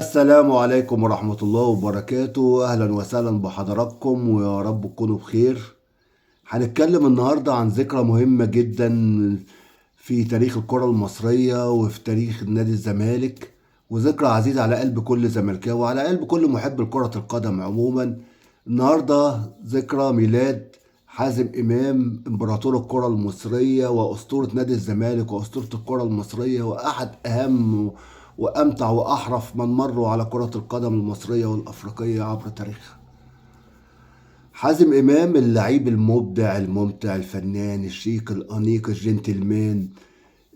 السلام عليكم ورحمة الله وبركاته. أهلا وسهلا بحضراتكم ويا رب تكونوا بخير. هنتكلم النهاردة عن ذكرى مهمة جدا في تاريخ الكرة المصرية وفي تاريخ نادي الزمالك، وذكرى عزيزة على قلب كل زملكاوي وعلى قلب كل محب لكرة القدم عموما. النهاردة ذكرى ميلاد حازم إمام، إمبراطور الكرة المصرية وأسطورة نادي الزمالك وأسطورة الكرة المصرية، وأحد أهم وأمتع وأحرف من مروا على كرة القدم المصرية والأفريقية عبر تاريخها. حازم إمام اللعيب المبدع الممتع الفنان الشيك الأنيق الجنتلمان،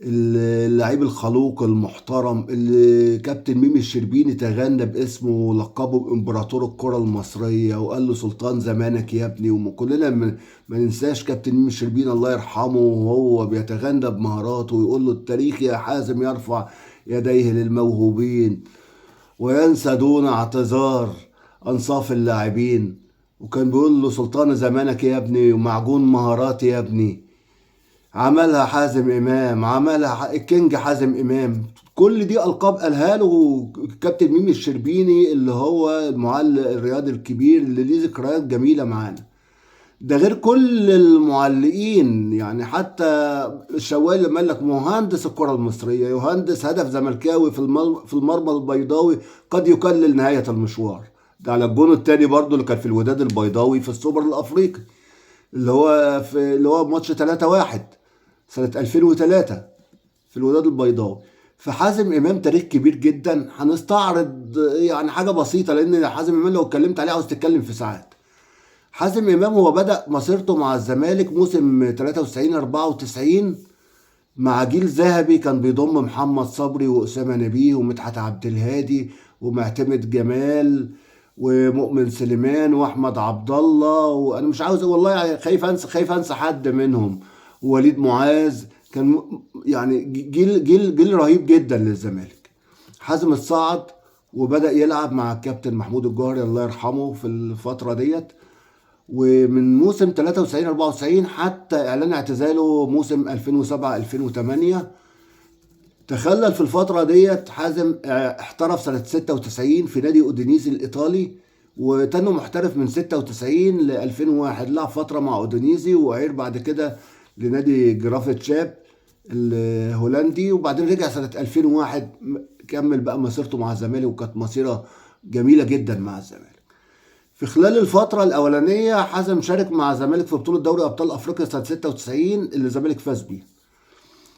اللعيب الخلوق المحترم اللي كابتن ميمي الشربيني تغنى باسمه ولقبه بإمبراطور الكرة المصرية وقال له سلطان زمانك يا ابني. وكلنا ما ننساش كابتن ميمي الشربيني الله يرحمه وهو بيتغنى بمهاراته ويقول له التاريخ يا حازم يرفع يديه للموهوبين وينسى دون اعتذار أنصاف اللاعبين. وكان بيقول له سلطان زمانك يا ابني ومعجون مهاراتي يا ابني. عملها حازم امام، الكينج حازم امام. كل دي القاب قالها له كابتن ميمي الشربيني اللي هو المعلق الرياضي الكبير اللي ليه ذكريات جميله معانا. ده غير كل المعلقين، يعني حتى الشوالي لما قال لك مهندس الكره المصريه يهندس هدف زملكاوي في المرمى البيضاوي قد يكلل نهايه المشوار. ده على الجون التاني برضو اللي كان في الوداد البيضاوي في السوبر الافريقي، اللي هو ماتش 3-1 سنة 2003 في الوداد البيضاوي. فحازم إمام تاريخ كبير جدا. هنستعرض يعني حاجة بسيطة لأن حازم إمام لو اتكلمت عليه عاوز تتكلم في ساعات. حازم إمام هو بدأ مسيرته مع الزمالك موسم 93 94 مع جيل ذهبي كان بيضم محمد صبري وأسامة نبيه ومدحت عبد الهادي ومعتمد جمال ومؤمن سليمان واحمد عبد الله، وانا مش عاوز والله، يعني خايف انسى حد منهم، ووليد معاذ. كان يعني جيل رهيب جدا للزمالك. حازم اتصعد وبدأ يلعب مع الكابتن محمود الجوهري الله يرحمه في الفترة ديت. ومن موسم 93 94 حتى اعلان اعتزاله موسم 2007 2008 تخلل في الفترة ديت. حازم احترف سنة 96 في نادي اودينيزي الايطالي، وتنه محترف من 96 ل 2001. لعب فترة مع اودينيزي وعير بعد كده لنادي جرافة شاب الهولندي، وبعدين رجع سنة 2001 كمل بقى مسيرته مع الزمالك، وكانت مسيرة جميلة جدا مع الزمالك. في خلال الفترة الأولانية حازم شارك مع الزمالك في بطولة دوري أبطال أفريقيا سنة 96 اللي الزمالك فاز بيه،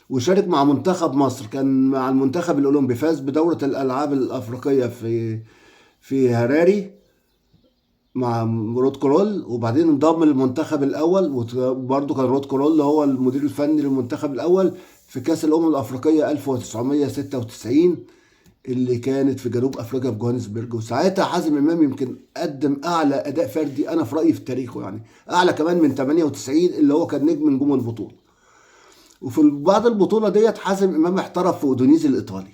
وشارك مع منتخب مصر، كان مع المنتخب الأولمبي فاز بدورة الألعاب الأفريقية في هراري مع رود كرول، وبعدين انضم للمنتخب الأول وبرضه كان رود كرول هو المدير الفني للمنتخب الأول في كأس الأمم الأفريقية 1996 اللي كانت في جنوب افريقيا في جوهانسبرج. وساعتها حازم امام يمكن قدم اعلى اداء فردي انا في رايي في تاريخه، يعني اعلى كمان من 98 اللي هو كان نجم البطوله. وفي بعد البطوله ديت حازم امام احترف في اودونيزي الايطالي.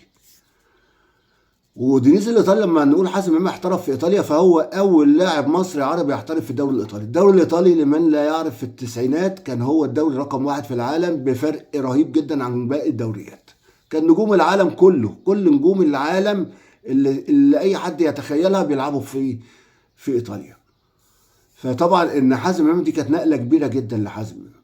واودونيزي الايطالي لما نقول حازم امام احترف في ايطاليا فهو اول لاعب مصري عربي يحترف في الدوري الايطالي. الدوري الايطالي لمن لا يعرف في التسعينات كان هو الدوري رقم واحد في العالم بفرق رهيب جدا عن باقي الدوريات. كان نجوم العالم كله، كل نجوم العالم اللي اي حد يتخيلها بيلعبوا في ايطاليا. فطبعا ان حازم امام دي كانت نقله كبيره جدا لحازم امام.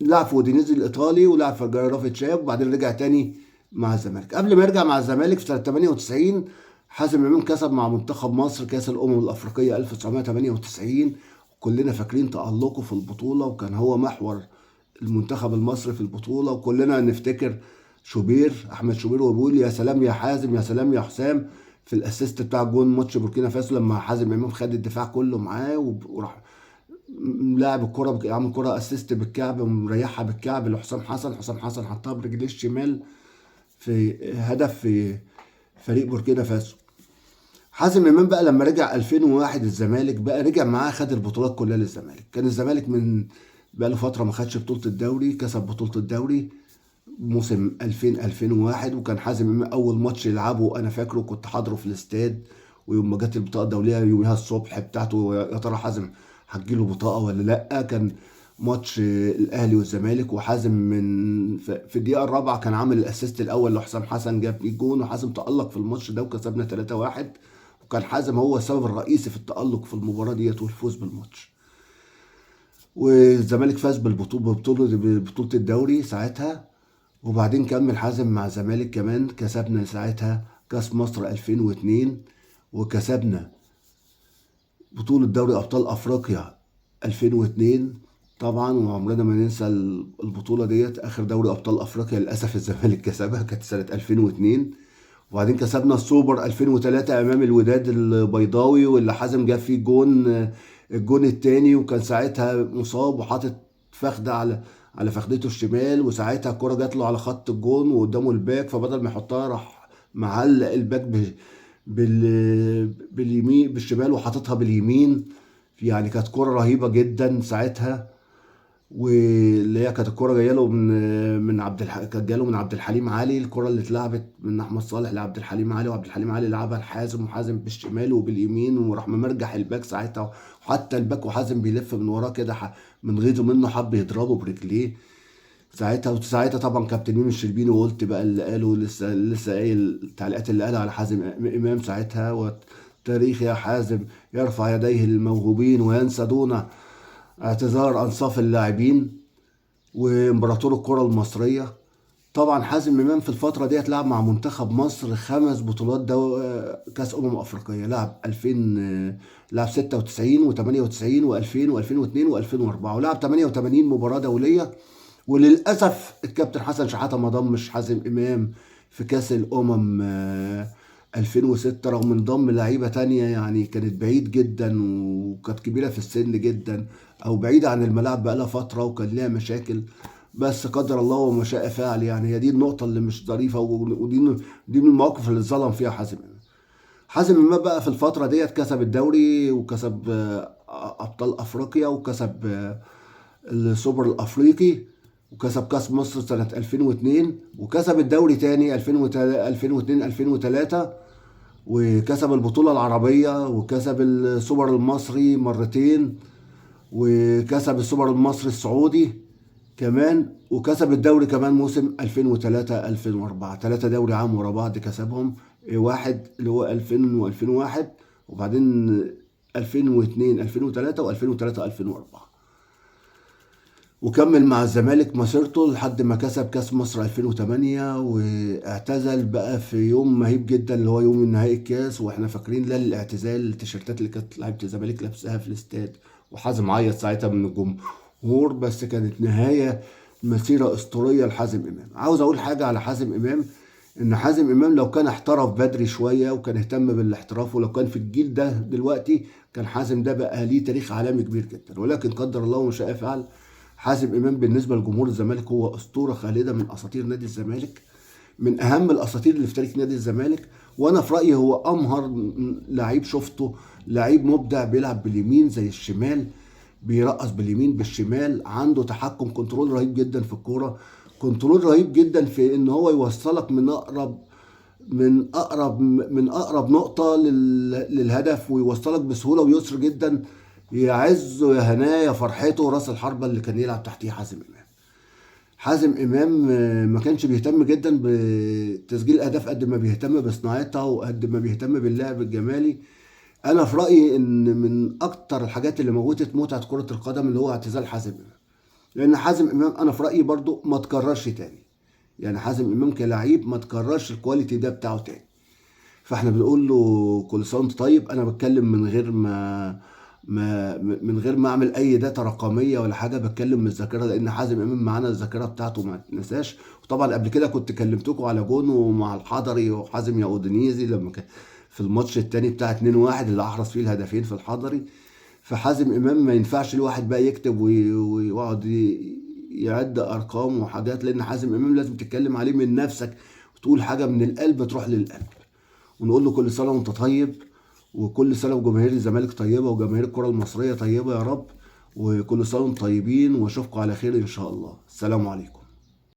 لعب في اودينيزي الايطالي ولعب في جرافة شاب وبعدين رجع تاني مع الزمالك. قبل ما يرجع مع الزمالك في سنه 98 حازم امام كسب مع منتخب مصر كاس الامم الافريقيه 1998. كلنا فاكرين تألقه في البطوله وكان هو محور المنتخب المصري في البطوله، وكلنا نفتكر احمد شوبير وبيقول يا سلام يا حازم يا سلام يا حسام في الاسيست بتاع جون ماتش بوركينا فاسو لما حازم امام خد الدفاع كله معاه وراح لاعب الكرة عامل كرة اسيست بالكعب ومريحها بالكعب لحسام حسن. حسام حسن حطها برجليه الشمال في هدف في فريق بوركينا فاسو. حازم امام بقى لما رجع 2001 الزمالك بقى رجع معاه خد البطولات كلها للزمالك. كان الزمالك من بقى له فترة ما خدش بطولة الدوري، كسب بطولة الدوري موسم 2000 2001. وكان حازم امام اول ماتش يلعبه انا فاكره كنت حاضره في الاستاد، ويوم ما جت البطاقه الدوليه يوميها الصبح بتاعته يا ترى حازم هتجيله بطاقه ولا لا. كان ماتش الاهلي والزمالك، وحازم في الدقيقه الرابعه كان عامل الاسيست الاول لحسام حسن، جاب فيه جون، وحازم تالق في الماتش ده وكسبنا 3-1. وكان حازم هو السبب الرئيسي في التالق في المباراه ديت والفوز بالماتش. والزمالك فاز ببطوله الدوري ساعتها. وبعدين كمل حازم مع الزمالك كمان، كسبنا ساعتها كاس مصر 2002، وكسبنا بطولة دوري أبطال أفريقيا 2002 طبعا. وعمرنا ما ننسى البطولة ديت، آخر دوري أبطال أفريقيا للأسف الزمالك كسبها، كانت سنة 2002. وبعدين كسبنا السوبر 2003 أمام الوداد البيضاوي، واللي حازم جاب فيه الجون التاني، وكان ساعتها مصاب وحاطط فخدة على فخدته الشمال، وساعتها الكرة جات له على خط الجون وقدامه الباك، فبدل ما يحطها راح معلق الباك باليمين بالشمال وحاططها باليمين. يعني كانت كرة رهيبة جدا ساعتها. واللي هي كانت الكرة جايه له كانت جايه له من عبد الحليم علي، الكرة اللي اتلعبت من احمد صالح لعبد الحليم علي، وعبد الحليم علي لعبها لحازم، وحازم بالشمال وباليمين، وراح ممرجح الباك ساعتها. وحتى الباك وحازم بيلف من وراه كده من غيظه منه حب يضربه برجليه ساعتها طبعا كابتن ميمي الشربيني، وقلت بقى اللي قاله لسه قايل التعليقات اللي قالها على حازم امام ساعتها: والتاريخ يا حازم يرفع يديه للموهوبين وينسى دون اعتذار انصاف اللاعبين، وامبراطور الكرة المصرية. طبعا حازم امام في الفترة ديت لعب مع منتخب مصر 5 بطولات كاس افريقية. لعب 2000، لعب 96 و98 و2000 و2002 و2004، ولعب 88 مباراة دولية. وللأسف الكابتن حسن شحاتة ما ضمش حازم إمام في كأس الأمم 2006، رغم انضم لعيبة تانية يعني كانت بعيد جدا وكانت كبيرة في السن جدا، أو بعيدة عن الملاعب بقالها فترة وكان ليها مشاكل. بس قدر الله وما شاء فعل، يعني هي دي النقطة اللي مش ظريفة، ودي من المواقف اللي اتظلم فيها حازم إمام. حازم إمام بقى في الفترة ديت كسب الدوري، وكسب أبطال أفريقيا، وكسب السوبر الافريقي، وكسب كاس مصر سنة 2002، وكسب الدوري تاني 2002 2003، وكسب البطولة العربية، وكسب السوبر المصري مرتين، وكسب السوبر المصري السعودي كمان، وكسب الدوري كمان موسم 2003 2004. 3 دوري عام ورا بعض كسبهم، واحد اللي هو 2000 و2001، وبعدين 2002 2003 و2003 2004. وكمل مع الزمالك مسيرته لحد ما كسب كاس مصر 2008، واعتزل بقى في يوم مهيب جدا اللي هو يوم نهائي الكاس. واحنا فاكرين الاعتزال التيشيرتات اللي كانت لعيبه الزمالك لابساها في الاستاد، وحازم عيط ساعتها من الجمهور. بس كانت نهايه مسيره اسطوريه لحازم امام. عاوز اقول حاجه على حازم امام، ان حازم امام لو كان احترف بدري شويه وكان اهتم بالاحتراف، ولو كان في الجيل ده دلوقتي، كان حازم ده بقى ليه تاريخ عالمي كبير جدا. ولكن قدر الله وما شاء فعل. حازم امام بالنسبه لجمهور الزمالك هو اسطوره خالده من اساطير نادي الزمالك، من اهم الاساطير اللي في تاريخ نادي الزمالك. وانا في رايي هو امهر لعيب شفته، لعيب مبدع، بيلعب باليمين زي الشمال، بيرقص باليمين بالشمال، عنده تحكم كنترول رهيب جدا في الكوره، كنترول رهيب جدا في ان هو يوصلك من اقرب نقطه للهدف، ويوصلك بسهوله ويسر جدا. يا عزه يا هناه يا فرحته راس الحربة اللي كان يلعب تحتيه حازم امام. حازم امام ما كانش بيهتم جدا بتسجيل اهداف قد ما بيهتم بصناعتها وقد ما بيهتم باللعب الجمالي. انا في رايي ان من اكتر الحاجات اللي موتت متعه كره القدم اللي هو اعتزال حازم امام، لان حازم امام انا في رايي برضو ما تكررش تاني. يعني حازم امام كلاعب ما تكررش الكواليتي ده بتاعه تاني. فاحنا بنقول له كل سنه وانت طيب. انا بتكلم من غير ما اعمل اي داتا رقميه ولا حاجه، بتكلم من الذاكره، لان حازم امام معانا الذاكره بتاعته ما تنساش. وطبعا قبل كده كنت كلمتكم على جونه مع الحضري وحازم يا اودينيزي لما كان في الماتش التاني بتاع 2-1 اللي احرز فيه الهدفين في الحضري. فحازم امام ما ينفعش الواحد بقى يكتب ويقعد يعد ارقام وحاجات، لان حازم امام لازم تتكلم عليه من نفسك وتقول حاجه من القلب تروح للقلب. ونقول له كل سنه وانت طيب، وكل سنه وجماهير الزمالك طيبه وجماهير الكره المصريه طيبه يا رب، وكل سنه وانتم طيبين، واشوفكم على خير ان شاء الله. السلام عليكم.